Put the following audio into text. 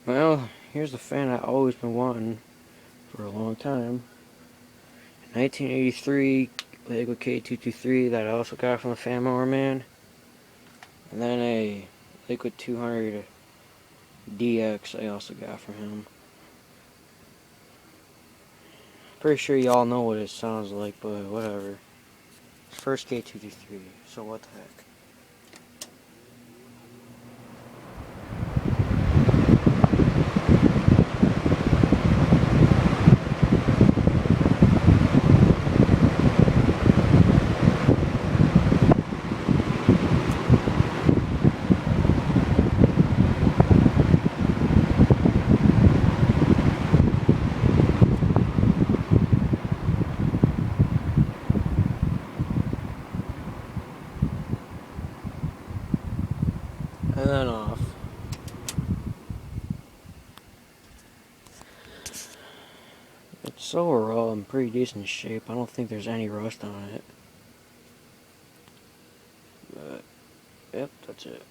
Well, here's the fan I've always been wanting for a long time. 1983 Lego K-223 that I also got from the Fan Mower Man. And then a Liquid 200 DX I also got from him. Pretty sure y'all know what it sounds like, but whatever. First K-223, so what the heck. And then off. It's so raw and pretty decent shape. I don't think there's any rust on it. But, yep, that's it.